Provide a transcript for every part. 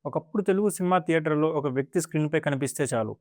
ఒకప్పుడు తెలుగు సినిమా థియేటర్‌లో ఒక వ్యక్తి స్క్రీన్‌పై కనిపిస్తే చాలు.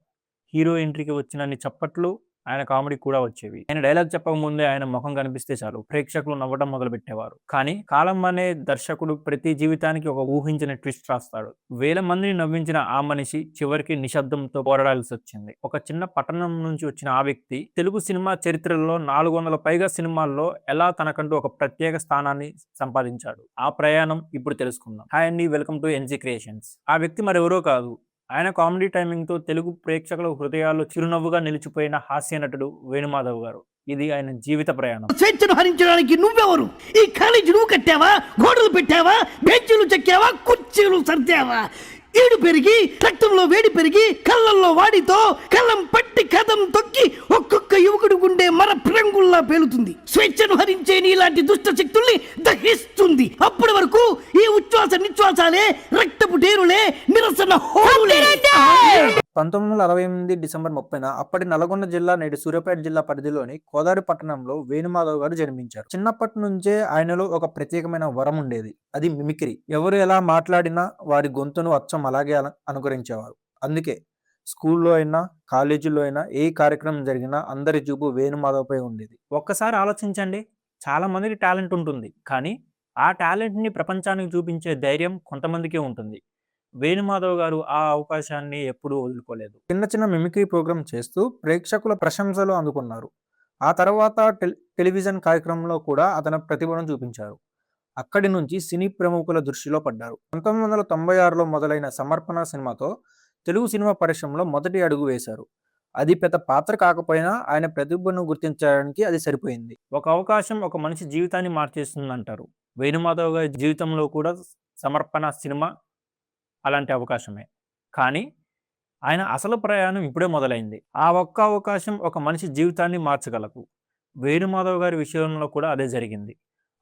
హీరో ఎంట్రీకి వచ్చినన్ని చప్పట్లు, ఆయన కామెడీకి కూడా వచ్చేవి. ఆయన డైలాగ్ చెప్పకముందే ఆయన మొహం కనిపిస్తే చాలు ప్రేక్షకులు నవ్వడం మొదలుపెట్టేవారు. కానీ కాలం అనే దర్శకుడు ప్రతి జీవితానికి ఒక ఊహించని ట్విస్ట్ రాస్తాడు. వేల మందిని నవ్వించిన ఆ మనిషి చివరికి నిశ్శబ్దంతో పోరాడాల్సొచ్చింది. ఒక చిన్న పట్టణం నుంచి వచ్చిన ఆ వ్యక్తి తెలుగు సినిమా చరిత్రలో 400 పైగా సినిమాల్లో ఎలా తనకంటూ ఒక ప్రత్యేక స్థానాన్ని సంపాదించాడు. ఆ ప్రయాణం ఇప్పుడు తెలుసుకుందాం. హాయ్ అండి, వెల్కమ్ టు ఎన్‌జీ క్రియేషన్స్. ఆ వ్యక్తి మరెవరో కాదు. ఆయన కామెడీ టైమింగ్‌తో తెలుగు ప్రేక్షకుల హృదయాల్లో చిరునవ్వుగా నిలిచిపోయిన హాస్య నటుడు వేణుమాధవ్ గారు. ఇది ఆయన జీవిత ప్రయాణం. స్వేచ్ఛను హరించడానికి నువ్వెవరు? ఈ కాలేజీ నువ్వు కట్టావా? గోడలు పెట్టావా? బెంచీలు చెక్కావా? కుర్చీలు సర్దావా? ఈడు పెరిగి రక్తంలో వేడి పెరిగి కళ్ళల్లో వాడితో కళ్ళం పట్టి కథం తొక్కి ఒక్కొక్క యువకుడు గుండె మర ప్రంగుల్లా పేలుతుంది. స్వేచ్ఛను హరించే నీలాంటి దుష్ట శక్తుల్ని దహిస్తుంది. అప్పటి వరకు ఈ ఉచ్ఛ్వాస నిశ్వాసాలే రక్తపు డేరులే నిరసన హోరులే. 1968 డిసెంబర్ 30న అప్పటి నల్గొండ జిల్లా నేడు సూర్యాపేట జిల్లా పరిధిలోని కోదారి పట్టణంలో వేణుమాధవ్ గారు జన్మించారు. చిన్నప్పటి నుంచే ఆయనలో ఒక ప్రత్యేకమైన వరం ఉండేది. అది మిమిక్రీ. ఎవరు ఎలా మాట్లాడినా వారి గొంతును అచ్చం అలాగే అనుకరించేవారు. అందుకే స్కూల్లో అయినా కాలేజీలో అయినా ఏ కార్యక్రమం జరిగినా అందరి చూపు వేణుమాధవ్ పై ఉండేది. ఒక్కసారి ఆలోచించండి, చాలా మందికి టాలెంట్ ఉంటుంది, కానీ ఆ టాలెంట్ని ప్రపంచానికి చూపించే ధైర్యం కొంతమందికే ఉంటుంది. వేణుమాధవ్ గారు ఆ అవకాశాన్ని ఎప్పుడూ వదులుకోలేదు. చిన్న చిన్న మిమిక్రీ ప్రోగ్రామ్ చేస్తూ ప్రేక్షకుల ప్రశంసలు అందుకున్నారు. ఆ తర్వాత టెలివిజన్ కార్యక్రమంలో కూడా అతని ప్రతిభను చూపించారు. అక్కడి నుంచి సినీ ప్రముఖుల దృష్టిలో పడ్డారు. 1996లో మొదలైన సమర్పణ సినిమాతో తెలుగు సినిమా పరిశ్రమలో మొదటి అడుగు వేశారు. అది పెద్ద పాత్ర కాకపోయినా ఆయన ప్రతిభను గుర్తించడానికి అది సరిపోయింది. ఒక అవకాశం ఒక మనిషి జీవితాన్ని మార్చేస్తుందంటారు. వేణుమాధవ్ గారి జీవితంలో కూడా సమర్పణ సినిమా అలాంటి అవకాశమే. కానీ ఆయన అసలు ప్రయాణం ఇప్పుడే మొదలైంది. ఆ ఒక్క అవకాశం ఒక మనిషి జీవితాన్ని మార్చగలదు. వేణుమాధవ్ గారి విషయంలో కూడా అదే జరిగింది.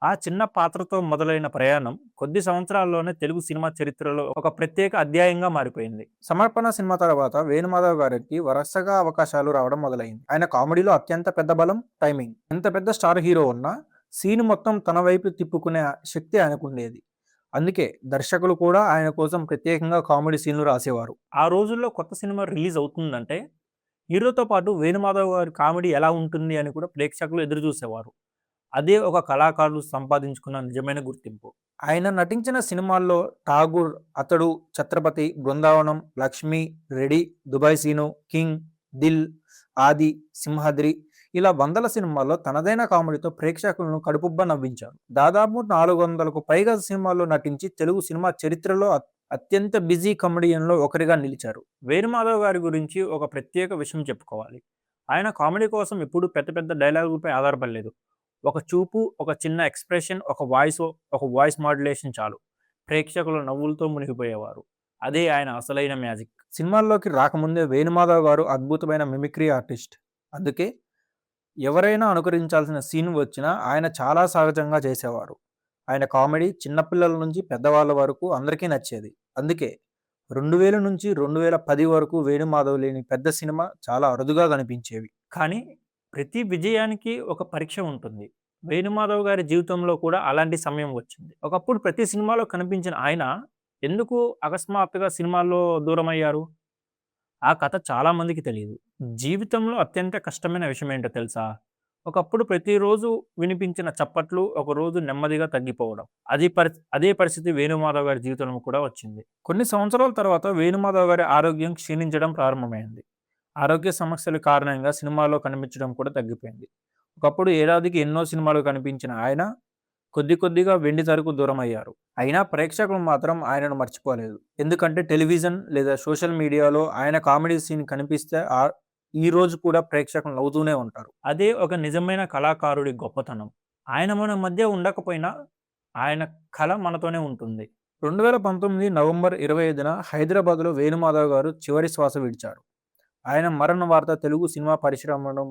ఆ చిన్న పాత్రతో మొదలైన ప్రయాణం కొద్ది సంవత్సరాల్లోనే తెలుగు సినిమా చరిత్రలో ఒక ప్రత్యేక అధ్యాయంగా మారిపోయింది. సమర్పణ సినిమా తర్వాత వేణుమాధవ్ గారికి వరుసగా అవకాశాలు రావడం మొదలైంది. ఆయన కామెడీలో అత్యంత పెద్ద బలం టైమింగ్. ఎంత పెద్ద స్టార్ హీరో ఉన్నా సీన్ మొత్తం తన వైపు తిప్పుకునే శక్తి ఆయనకుండేది. అందుకే దర్శకులు కూడా ఆయన కోసం ప్రత్యేకంగా కామెడీ సీన్లు రాసేవారు. ఆ రోజుల్లో కొత్త సినిమా రిలీజ్ అవుతుందంటే హీరోతో పాటు వేణుమాధవ్ గారి కామెడీ ఎలా ఉంటుంది అని కూడా ప్రేక్షకులు ఎదురు చూసేవారు. అదే ఒక కళాకారులు సంపాదించుకున్న నిజమైన గుర్తింపు. ఆయన నటించిన సినిమాల్లో Tagore, Athadu, Chatrapathi, Brindavanam, Lakshmi, Ready, Dubai Seenu, King, Dil, Aadi, Simhadri ఇలా వందల సినిమాల్లో తనదైన కామెడీతో ప్రేక్షకులను కడుపుబ్బ నవ్వించారు. దాదాపు 400కు పైగా సినిమాల్లో నటించి తెలుగు సినిమా చరిత్రలో అత్యంత బిజీ కమెడియన్లో ఒకరిగా నిలిచారు. వేణుమాధవ్ గారి గురించి ఒక ప్రత్యేక విషయం చెప్పుకోవాలి. ఆయన కామెడీ కోసం ఎప్పుడూ పెద్ద పెద్ద డైలాగులపై ఆధారపడలేదు. ఒక చూపు, ఒక చిన్న ఎక్స్ప్రెషన్, ఒక వాయిస్ మాడ్యులేషన్ చాలు ప్రేక్షకుల నవ్వులతో మునిగిపోయేవారు. అదే ఆయన అసలైన మ్యాజిక్. సినిమాల్లోకి రాకముందే వేణుమాధవ్ గారు అద్భుతమైన మిమిక్రీ ఆర్టిస్ట్. అందుకే ఎవరైనా అనుకరించాల్సిన సీన్ వచ్చినా ఆయన చాలా సహజంగా చేసేవారు. ఆయన కామెడీ చిన్నపిల్లల నుంచి పెద్దవాళ్ళ వరకు అందరికీ నచ్చేది. అందుకే 2000 నుంచి 2010 వరకు వేణుమాధవ్ లేని పెద్ద సినిమా చాలా అరుదుగా కనిపించేవి. కానీ ప్రతి విజయానికి ఒక పరీక్ష ఉంటుంది. వేణుమాధవ్ గారి జీవితంలో కూడా అలాంటి సమయం వచ్చింది. ఒకప్పుడు ప్రతి సినిమాలో కనిపించిన ఆయన ఎందుకు అకస్మాత్తుగా సినిమాల్లో దూరమయ్యారు? ఆ కథ చాలా మందికి తెలియదు. జీవితంలో అత్యంత కష్టమైన విషయం ఏంటో తెలుసా? ఒకప్పుడు ప్రతిరోజు వినిపించిన చప్పట్లు ఒకరోజు నెమ్మదిగా తగ్గిపోవడం. అదే పరిస్థితి వేణుమాధవ్ గారి జీవితంలో కూడా వచ్చింది. కొన్ని సంవత్సరాల తర్వాత వేణుమాధవ్ గారి ఆరోగ్యం క్షీణించడం ప్రారంభమైంది. ఆరోగ్య సమస్యల కారణంగా సినిమాలో కనిపించడం కూడా తగ్గిపోయింది. ఒకప్పుడు ఏడాదికి ఎన్నో సినిమాలు కనిపించిన ఆయన కొద్ది కొద్దిగా వెండి తెరకు దూరమయ్యారు. అయినా ప్రేక్షకులు మాత్రం ఆయనను మర్చిపోలేదు. ఎందుకంటే టెలివిజన్ లేదా సోషల్ మీడియాలో ఆయన కామెడీ సీన్ కనిపిస్తే ఈ రోజు కూడా ప్రేక్షకులు నవ్వుతూనే ఉంటారు. అదే ఒక నిజమైన కళాకారుడి గొప్పతనం. ఆయన మన మధ్య ఉండకపోయినా ఆయన కళ మనతోనే ఉంటుంది. 2019 నవంబర్ 25న హైదరాబాద్లో వేణుమాధవ్ గారు చివరి శ్వాస విడిచారు. ఆయన మరణ వార్త తెలుగు సినిమా పరిశ్రమను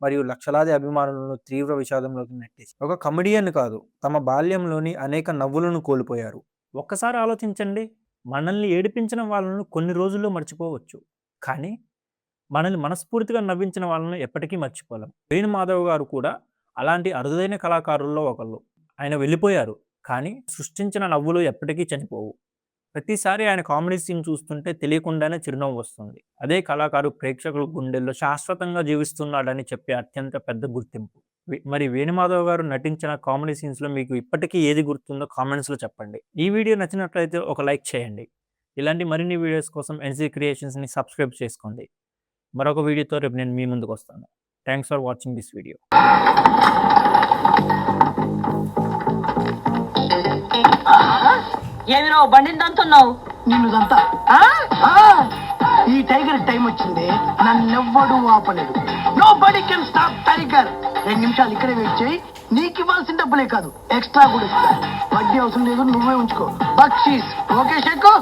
మరియు లక్షలాది అభిమానులను తీవ్ర విషాదంలోకి నెట్టేసి ఒక కమెడియన్ కాదు, తమ బాల్యంలోని అనేక నవ్వులను కోల్పోయారు. ఒక్కసారి ఆలోచించండి, మనల్ని ఏడిపించిన వాళ్ళను కొన్ని రోజుల్లో మర్చిపోవచ్చు, కానీ మనల్ని మనస్ఫూర్తిగా నవ్వించిన వాళ్ళను ఎప్పటికీ మర్చిపోలేం. వేణుమాధవ్ గారు కూడా అలాంటి అరుదైన కళాకారుల్లో ఒకళ్ళు. ఆయన వెళ్ళిపోయారు, కానీ సృష్టించిన నవ్వులు ఎప్పటికీ చనిపోవు. ప్రతిసారి ఆయన కామెడీ సీన్ చూస్తుంటే తెలియకుండానే చిరునవ్వు వస్తుంది. అదే కళాకారు ప్రేక్షకుల గుండెల్లో శాశ్వతంగా జీవిస్తున్నాడని చెప్పే అత్యంత పెద్ద గుర్తింపు. మరి వేణుమాధవ్ గారు నటించిన కామెడీ సీన్స్‌లో మీకు ఇప్పటికీ ఏది గుర్తుందో కామెంట్స్‌లో చెప్పండి. ఈ వీడియో నచ్చినట్లయితే ఒక లైక్ చేయండి. ఇలాంటి మరిన్ని వీడియోస్ కోసం ఎన్‌సీ క్రియేషన్స్‌ని సబ్స్క్రైబ్ చేసుకోండి. మరొక వీడియోతో రేపు నేను మీ ముందుకొస్తాను. Thanks for watching this video. ఏమిరో బండిని దంతున్నావు? నిన్ను దంతా ఈ టైగర్ టైం వచ్చింది, నన్నెవ్వడు ఆపలేడు. Nobody can stop tiger. 2 నిమిషాలు ఇక్కడే వెయిట్ చేయి, నీకు ఇవ్వాల్సిన డబ్బులే కాదు ఎక్స్ట్రా కూడా ఇస్తా. వడ్డీ అవసరం లేదు, నువ్వే ఉంచుకో. బక్షీస్ ఓకే షెక్కు.